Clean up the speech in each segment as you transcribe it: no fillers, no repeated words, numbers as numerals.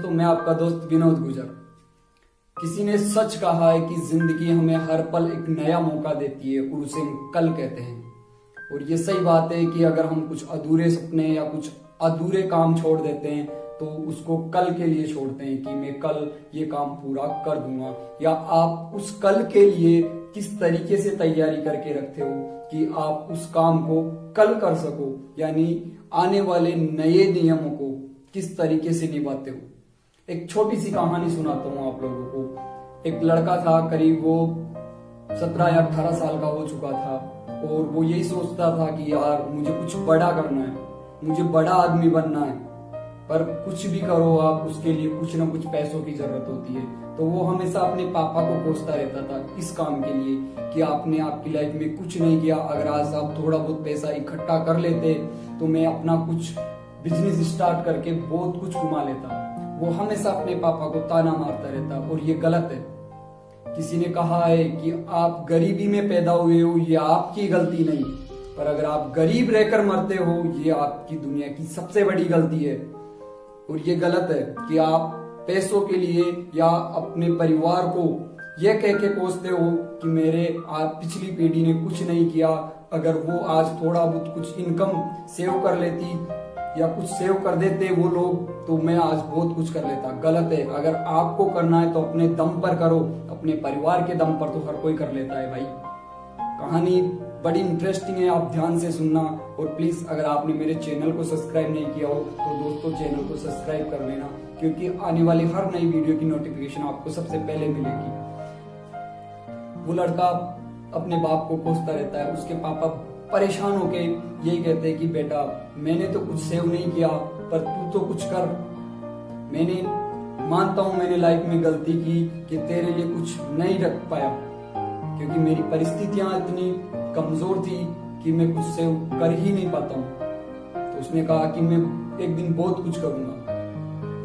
दोस्तों, मैं आपका दोस्त विनोद गुजर। किसी ने सच कहा है कि जिंदगी हमें हर पल एक नया मौका देती है और उसे हम कल कहते हैं। और ये सही बात है कि अगर हम कुछ अधूरे सपने या कुछ अधूरे काम छोड़ देते हैं तो उसको कल के लिए छोड़ते हैं कि मैं कल ये काम पूरा कर दूंगा। या आप उस कल के लिए किस तरीके से तैयारी करके रखते हो कि आप उस काम को कल कर सको, यानी आने वाले नए नियमों को किस तरीके से निभाते हो। एक छोटी सी कहानी सुनाता हूँ आप लोगों को। एक लड़का था, करीब वो 17 या 18 साल का हो चुका था और वो यही सोचता था कि यार मुझे कुछ बड़ा करना है, मुझे बड़ा आदमी बनना है। पर कुछ भी करो आप, उसके लिए कुछ ना कुछ पैसों की जरूरत होती है। तो वो हमेशा अपने पापा को कोसता रहता था इस काम के लिए कि आपने आपकी लाइफ में कुछ नहीं किया। अगर आज आप थोड़ा बहुत पैसा इकट्ठा कर लेते तो मैं अपना कुछ बिजनेस स्टार्ट करके बहुत कुछ कमा लेता। वो हमेशा अपने पापा को ताना मारता रहता और ये गलत है। किसी ने कहा है कि आप गरीबी में पैदा हुए हो, ये आपकी गलती नहीं, पर अगर आप गरीब रहकर मरते हो ये आपकी दुनिया की सबसे बड़ी गलती है। और ये गलत है कि आप पैसों के लिए या अपने परिवार को यह कह के कोसते हो कि मेरे पिछली पीढ़ी ने कुछ नहीं किया, अगर वो आज थोड़ा बहुत कुछ इनकम सेव कर लेती या कुछ सेव कर देते वो लोग तो मैं आज बहुत कुछ कर लेता। गलत है। अगर आपको करना है तो अपने दम पर करो, अपने परिवार के दम पर तो हर कोई कर लेता है भाई। कहानी बड़ी इंटरेस्टिंग है, आप ध्यान से सुनना। और प्लीज अगर आपने मेरे चैनल को सब्सक्राइब नहीं किया हो तो दोस्तों चैनल को सब्सक्राइब कर लेना, क्योंकि आने वाली हर नई वीडियो की नोटिफिकेशन आपको सबसे पहले मिलेगी। वो लड़का अपने बाप को कोसता रहता है। उसके पापा परेशान होके यही कहते हैं कि बेटा मैंने तो कुछ सेव नहीं किया पर तू तो कुछ कर। मैंने मानता हूं मैंने लाइफ में गलती की कि तेरे लिए कुछ नहीं रख पाया, क्योंकि मेरी परिस्थितियां इतनी कमजोर थी कि मैं कुछ सेव कर ही नहीं पाता हूँ। तो उसने कहा कि मैं एक दिन बहुत कुछ करूंगा।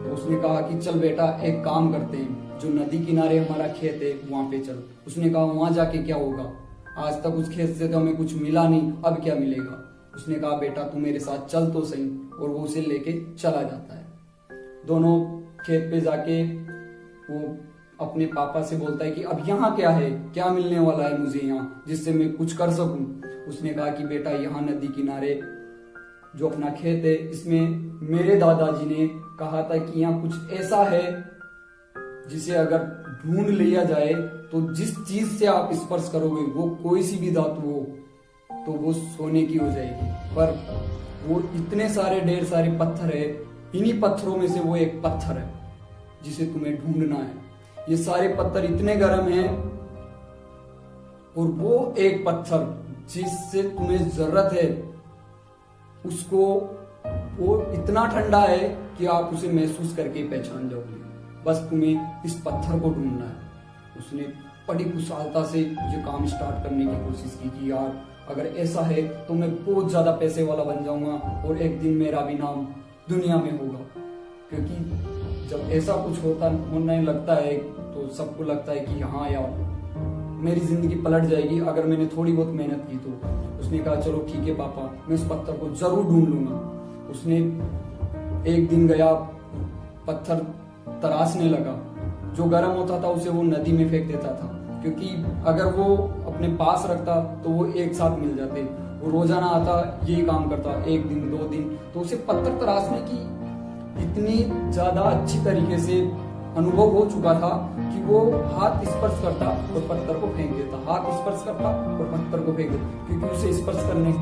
तो उसने कहा कि चल बेटा एक काम करते हैं, जो नदी किनारे हमारा खेत है वहां पे चल। उसने कहा वहां जाके क्या होगा, आज तक उस खेत से तो हमें कुछ मिला नहीं, अब क्या मिलेगा। उसने कहा बेटा तू मेरे साथ चल तो सही। और वो उसे लेके चला जाता है। दोनों खेत पे जाके वो अपने पापा से बोलता है कि अब यहाँ क्या है, क्या मिलने वाला है मुझे यहाँ जिससे मैं कुछ कर सकूं। उसने कहा कि बेटा यहाँ नदी किनारे जो अपना खेत है इसमें मेरे दादाजी ने कहा था कि यहाँ कुछ ऐसा है जिसे अगर ढूंढ लिया जाए तो जिस चीज से आप स्पर्श करोगे वो कोई सी भी धातु हो तो वो सोने की हो जाएगी। पर वो इतने सारे ढेर सारे पत्थर है, इन्हीं पत्थरों में से वो एक पत्थर है जिसे तुम्हें ढूंढना है। ये सारे पत्थर इतने गर्म हैं और वो एक पत्थर जिससे तुम्हें जरूरत है उसको वो इतना ठंडा है कि आप उसे महसूस करके पहचान जाओगे। बस तुम्हें इस पत्थर को ढूंढना है। उसने बड़ी कुशलता से मुझे काम स्टार्ट करने की कोशिश की कि यार अगर ऐसा है तो मैं बहुत ज्यादा पैसे वाला बन जाऊंगा और एक दिन मेरा भी नाम दुनिया में होगा। क्योंकि जब ऐसा कुछ होने लगता है तो सबको लगता है कि हाँ यार मेरी जिंदगी पलट जाएगी अगर मैंने थोड़ी बहुत मेहनत की तो। उसने कहा चलो ठीक है पापा, मैं उस पत्थर को जरूर ढूंढ लूंगा। उसने एक दिन गया, पत्थर तराशने लगा। जो गर्म होता था उसे वो नदी में फेंक देता था, क्योंकि अगर वो अपने पास रखता तो वो एक साथ मिल जाते। वो रोजाना आता यही काम करता, एक दिन 2 दिन, तो उसे पत्थर तराशने की इतनी ज्यादा अच्छी तरीके से अनुभव हो चुका था कि वो हाथ स्पर्श करता और पत्थर को फेंक देता, हाथ स्पर्श करता और पत्थर को फेंक देता, क्योंकि उसे स्पर्श करने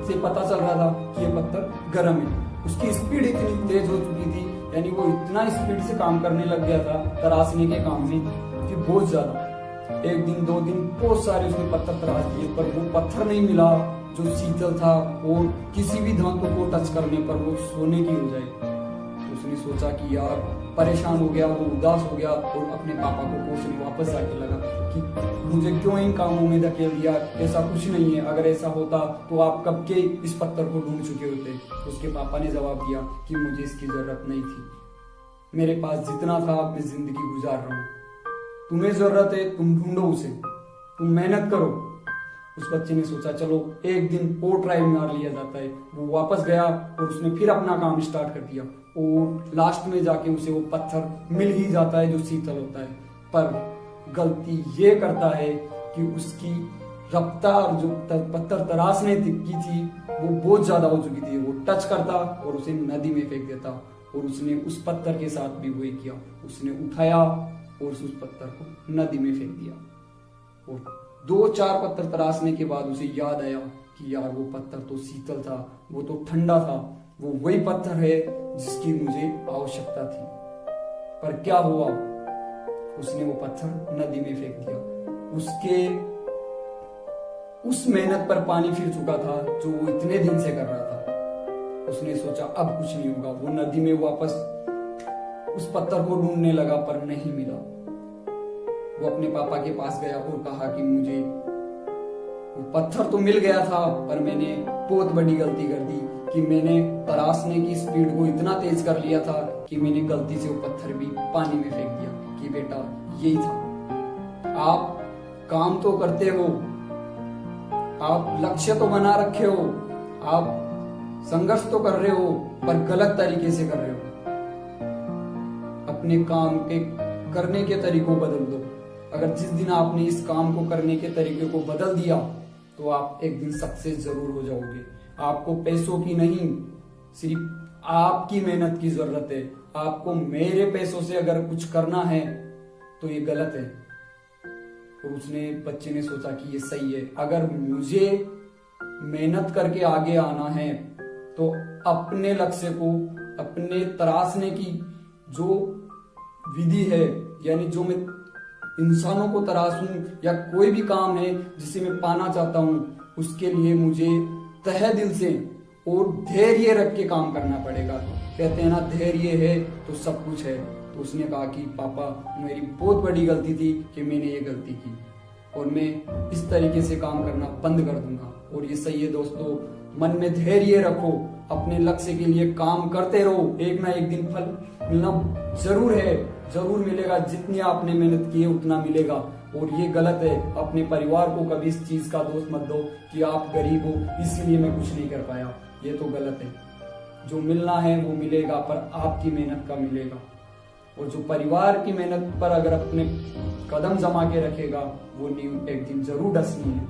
से पता चल रहा था कि ये पत्थर गर्म है। उसकी स्पीड इतनी तेज हो चुकी थी, यानी वो इतना स्पीड से काम करने लग गया था तराशने के काम में कि बहुत ज्यादा। एक दिन 2 दिन बहुत सारे उसने पत्थर तराश दिए पर वो पत्थर नहीं मिला जो शीतल था और किसी भी धातु को टच करने पर वो सोने की हो जाए। तो उसने सोचा कि यार परेशान हो गया, वो उदास हो गया और अपने पापा को कोसने वापस आके लगा कि मुझे क्यों इन कामों में धकेल दिया, ऐसा कुछ नहीं है, अगर ऐसा होता तो आप कब के इस पत्थर को ढूंढ चुके होते। तो उसके पापा ने जवाब दिया कि मुझे इसकी जरूरत नहीं थी, मेरे पास जितना था मैं जिंदगी गुजार रहा हूँ, तुम्हें जरूरत है तुम ढूंढो उसे, तुम मेहनत करो। उस बच्चे ने सोचा चलो एक दिन और ट्राई मार लिया जाता है। वो वापस गया और उसने फिर अपना काम स्टार्ट कर दिया। और लास्ट में जाके उसे वो पत्थर मिल ही जाता है जो शीतल होता है। पर गलती ये करता है कि उसकी रफ्तार जो पत्थर तराशने की थी वो बहुत ज्यादा हो चुकी थी। वो टच करता और उसे नदी में फेंक देता, और उसने उस पत्थर के साथ भी वही किया। उसने उठाया और उस पत्थर को नदी में फेंक दिया। और 2-4 पत्थर तराशने के बाद उसे याद आया कि यार वो पत्थर तो शीतल था, वो तो ठंडा था, वो वही पत्थर है जिसकी मुझे आवश्यकता थी। पर क्या हुआ, उसने वो पत्थर नदी में फेंक दिया। उसके उस मेहनत पर पानी फिर चुका था जो वो इतने दिन से कर रहा था। उसने सोचा अब कुछ नहीं होगा। वो नदी में वापस उस पत्थर को ढूंढने लगा पर नहीं मिला। वो अपने पापा के पास गया और कहा कि मुझे वो पत्थर तो मिल गया था, पर मैंने बहुत बड़ी गलती कर दी कि मैंने तराशने की स्पीड को इतना तेज कर लिया था कि मैंने गलती से वो पत्थर भी पानी में फेंक दिया। कि बेटा यही था, आप काम तो करते हो, आप लक्ष्य तो बना रखे हो, आप संघर्ष तो कर रहे हो, पर गलत तरीके से कर रहे हो। अपने काम के करने के तरीकों बदल दो। अगर जिस दिन आपने इस काम को करने के तरीके को बदल दिया तो आप एक दिन सक्सेस जरूर हो जाओगे। आपको पैसों की नहीं, सिर्फ आपकी मेहनत की जरूरत है। आपको मेरे पैसों से अगर कुछ करना है तो ये गलत है। और बच्चे ने सोचा कि ये सही है, अगर मुझे मेहनत करके आगे आना है तो अपने लक्ष्य को, अपने तराशने की जो विधि है, यानी जो मैं इंसानों को तराशूं या कोई भी काम है जिसे मैं पाना चाहता हूं, उसके लिए मुझे तहे दिल से और धैर्य रख के काम करना पड़ेगा। कहते हैं ना, धैर्य है तो सब कुछ है। तो उसने कहा कि पापा मेरी बहुत बड़ी गलती थी कि मैंने ये गलती की, और मैं इस तरीके से काम करना बंद कर दूंगा। और ये सही है दोस्तों, मन में धैर्य रखो, अपने लक्ष्य के लिए काम करते रहो, एक ना एक दिन फल मिलना जरूर है, जरूर मिलेगा। जितनी आपने मेहनत की है उतना मिलेगा। और ये गलत है, अपने परिवार को कभी इस चीज का दोष मत दो कि आप गरीब हो इसलिए मैं कुछ नहीं कर पाया। ये तो गलत है। जो मिलना है वो मिलेगा, पर आपकी मेहनत का मिलेगा। और जो परिवार की मेहनत पर अगर अपने कदम जमा के रखेगा वो नींव एक दिन जरूर डसनी है।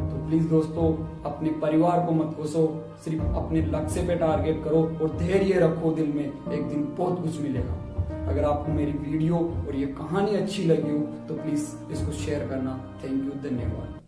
तो प्लीज दोस्तों, अपने परिवार को मत कोसो, सिर्फ अपने लक्ष्य पे टारगेट करो और धैर्य रखो दिल में, एक दिन बहुत कुछ मिलेगा। अगर आपको मेरी वीडियो और ये कहानी अच्छी लगी हो तो प्लीज इसको शेयर करना। थैंक यू, धन्यवाद।